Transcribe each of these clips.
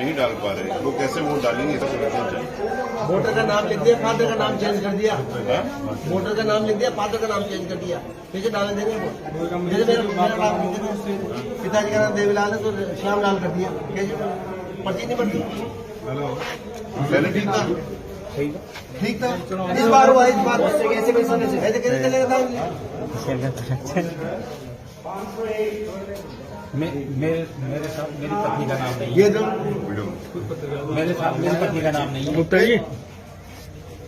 नहीं डाल पा रहे, वो कैसे वोट डालेंगे? वोटर का नाम लिख दिया, फादर का नाम चेंज कर दिया। वोटर का नाम लिख दिया, फादर का नाम चेंज कर दिया, कैसे डालने देंगे वोट? जैसे मेरा नाम लिख दिया, पिताजी का नाम देवीलाल है तो श्याम लाल कर दिया, कैसे पर्ची नहीं बनती? पहले ठीक था, ठीक था, इस बार हुआ, इस बार कैसे कैसे चलेगा? मेरे साथ मेरी पत्नी का नाम नहीं ये है। जो मेरे साथ मेरी पत्नी का नाम नहीं है।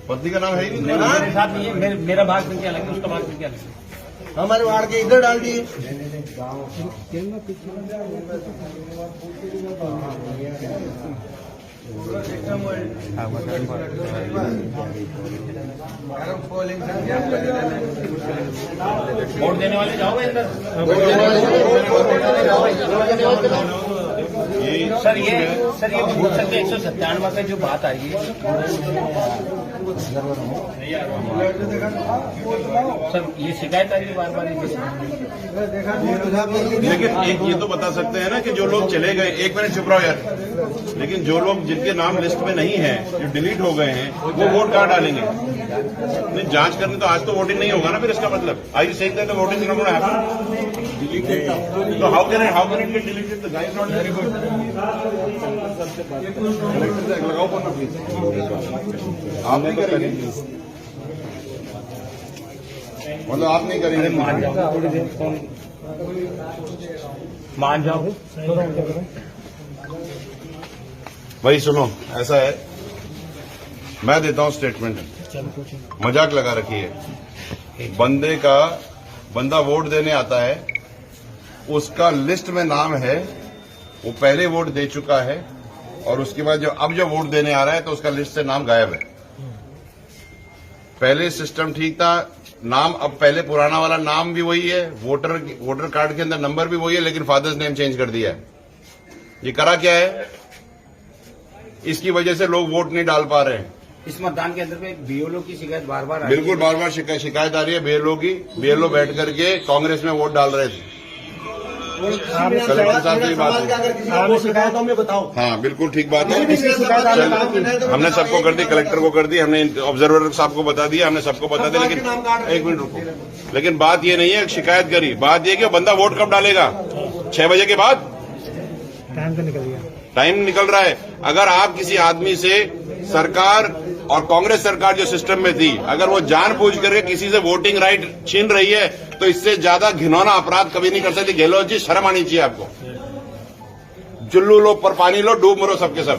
पत्नी का नाम है ही नहीं। मेरे साथ नहीं है। मेरा भाग संख्या अलग है, उसका भाग संख्या अलग है। हमारे वार्ड के इधर डाल दिए। वोट देने वाले जाओगे अंदर। सर ये पूछ सकते 197 पे जो बात आई है सर, ये शिकायत आई है बार बार। लेकिन एक ये तो बता सकते हैं ना कि जो लोग चले गए, एक मिनट चुप रहो यार, लेकिन जो लोग जिनके नाम लिस्ट में नहीं है, जो डिलीट हो गए हैं, वो वोट कहाँ डालेंगे? नहीं, जांच करनी तो आज तो वोटिंग नहीं होगा ना, फिर इसका मतलब I you saying that the voting is not going to happen? तो how can it get deleted? The guys not very good. लगाओ फोन ना प्लीज। आप नहीं करेंगे, मतलब आप नहीं करेंगे? मान जाओ भाई सुनो, ऐसा है, मैं देता हूं स्टेटमेंट, मजाक लगा रखी है। बंदा वोट देने आता है, उसका लिस्ट में नाम है, वो पहले वोट दे चुका है, और उसके बाद अब जो वोट देने आ रहा है तो उसका लिस्ट से नाम गायब है। पहले सिस्टम ठीक था, नाम अब पहले पुराना वाला नाम भी वही है, वोटर कार्ड के अंदर नंबर भी वही है, लेकिन फादर्स नेम चेंज कर दिया है। ये करा क्या है? इसकी वजह से लोग वोट नहीं डाल पा रहे हैं। इस मतदान के अंदर में बीएलओ की शिकायत बार बार बिल्कुल बार बार शिकायत आ रही है बीएलओ की। बीएलओ बैठ करके कांग्रेस में वोट डाल रहे थे। कलेक्टर साहब की बात है। शिकायत हमें बताओ। हाँ बिल्कुल ठीक बात है। हमने सबको कर दी, कलेक्टर को कर दी, हमने ऑब्जर्वर साहब को बता दिया, हमने सबको बता दिया, लेकिन एक मिनट रुको। लेकिन बात ये नहीं है शिकायत करी, बात ये कि बंदा वोट कब डालेगा? 6 बजे के बाद? टाइम तो निकल गया, टाइम निकल रहा है। अगर आप किसी आदमी से, सरकार और कांग्रेस सरकार जो सिस्टम में थी, अगर वो जानबूझ करके किसी से वोटिंग राइट छीन रही है, तो इससे ज्यादा घिनौना अपराध कभी नहीं कर सकती। गहलोत जी, शर्म आनी चाहिए आपको। चुल्लू लो पर पानी लो, डूब मरो सबके सब।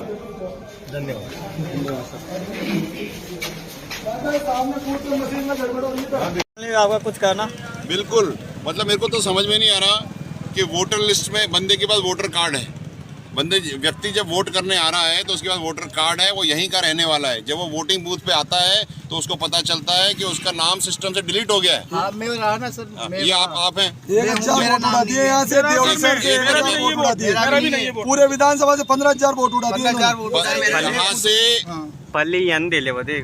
आपका कुछ कहना? बिल्कुल, मतलब मेरे को तो समझ में नहीं आ रहा कि वोटर लिस्ट में बंदे के पास वोटर कार्ड है। व्यक्ति जब वोट करने आ रहा है तो उसके पास वोटर कार्ड है, वो यहीं का रहने वाला है। जब वो वोटिंग बूथ पे आता है तो उसको पता चलता है कि उसका नाम सिस्टम से डिलीट हो गया है। हाँ, मेरा ना सर, ये आप हैं। यहाँ से पूरे विधानसभा से 15,000 वोट उड़ा दिए। यहाँ से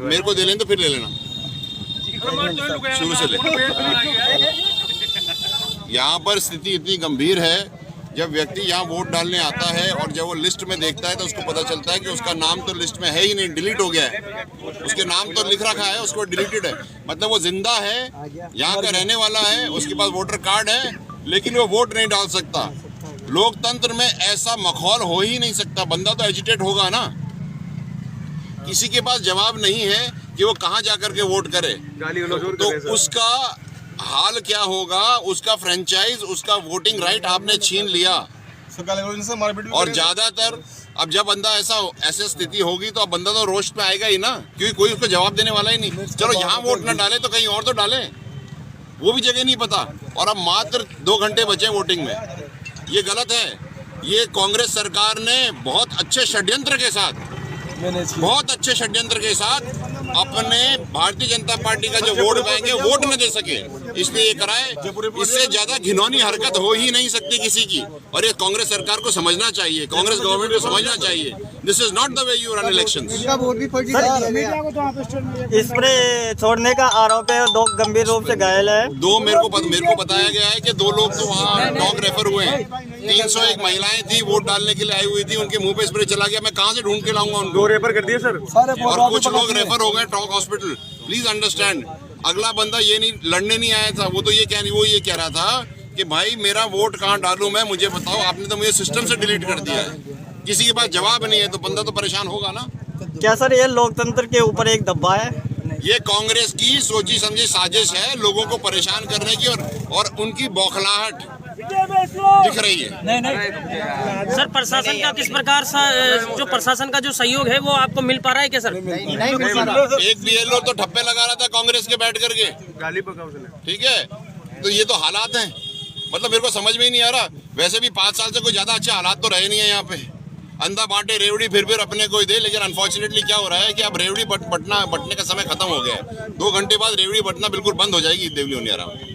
मेरे को दे लें तो फिर ले लेना, शुरू से ले। यहाँ पर स्थिति इतनी गंभीर है, जब व्यक्ति यहाँ वोट डालने आता है और जब वो लिस्ट में देखता है तो उसको पता चलता है कि उसका नाम तो लिस्ट में है ही नहीं, डिलीट हो गया है। उसके नाम तो लिख रखा है, उसको डिलीटेड है। मतलब वो जिंदा है, यहाँ का रहने वाला है, उसके पास वोटर कार्ड है, लेकिन वो वोट नहीं डाल सकता। लोकतंत्र में ऐसा माहौल हो ही नहीं सकता। बंदा तो एजिटेट होगा ना। किसी के पास जवाब नहीं है कि वो कहाँ जाकर के वोट करे, तो उसका हाल क्या होगा? उसका फ्रेंचाइज, उसका वोटिंग राइट आपने छीन लिया। और ज्यादातर अब जब बंदा ऐसे स्थिति होगी तो अब बंदा तो रोष में आएगा ही ना, क्योंकि कोई उसको जवाब देने वाला ही नहीं। चलो यहाँ वोट ना डाले तो कहीं और तो डालें, वो भी जगह नहीं पता। और अब मात्र 2 घंटे बचे वोटिंग में। ये गलत है। ये कांग्रेस सरकार ने बहुत अच्छे षड्यंत्र के साथ अपने भारतीय जनता पार्टी का जो वोट बैंक है, वोट न दे सके। इसलिए ये कराए। इससे ज्यादा घिनौनी हरकत हो ही नहीं सकती किसी की, और ये कांग्रेस सरकार को समझना चाहिए, कांग्रेस गवर्नमेंट को समझना चाहिए। This is not the way you run elections. Spray छोड़ने का आरोप है, 2 गंभीर रूप से घायल है। मेरे को बताया गया है कि 2 लोग तो वहाँ डॉग रेफर हुए हैं। 301 महिलाएं थी, वोट डालने के लिए आई हुई थी, उनके मुंह पे स्प्रे चला गया। मैं कहाँ से ढूंढ के लाऊंगा उनको? 2 रेफर कर दिए सर, और कुछ लोग रेफर हो गए टॉक हॉस्पिटल। प्लीज अंडरस्टैंड, अगला बंदा ये नहीं लड़ने नहीं आया था, वो ये कह रहा था कि भाई मेरा वोट कहाँ डालूं मैं, मुझे बताओ। आपने तो मुझे सिस्टम से डिलीट कर दिया है। किसी के पास जवाब नहीं है तो बंदा तो परेशान होगा ना। क्या सर ये लोकतंत्र के ऊपर एक धब्बा है? ये कांग्रेस की सोची समझी साजिश है लोगों को परेशान करने की, और उनकी बौखलाहट दिख रही है। नहीं सर, प्रशासन का किस प्रकार जो प्रशासन का जो सहयोग है वो आपको मिल पा रहा है क्या सर? एक BLO तो ठप्पे लगा रहा था कांग्रेस के बैठ करके, गाली बका उसने। ठीक है। तो ये तो हालात हैं, मतलब मेरे को समझ में ही नहीं आ रहा। वैसे भी 5 साल से कोई ज्यादा अच्छे हालात तो रहे नहीं है यहाँ पे। अंधा बांटे रेवड़ी फिर अपने को ही दे, लेकिन अनफॉर्चुनेटली क्या हो रहा है कि अब रेवड़ी बटने का समय खत्म हो गया है। 2 घंटे बाद रेवड़ी बटना बिल्कुल बंद हो जाएगी देवली उनियारा में।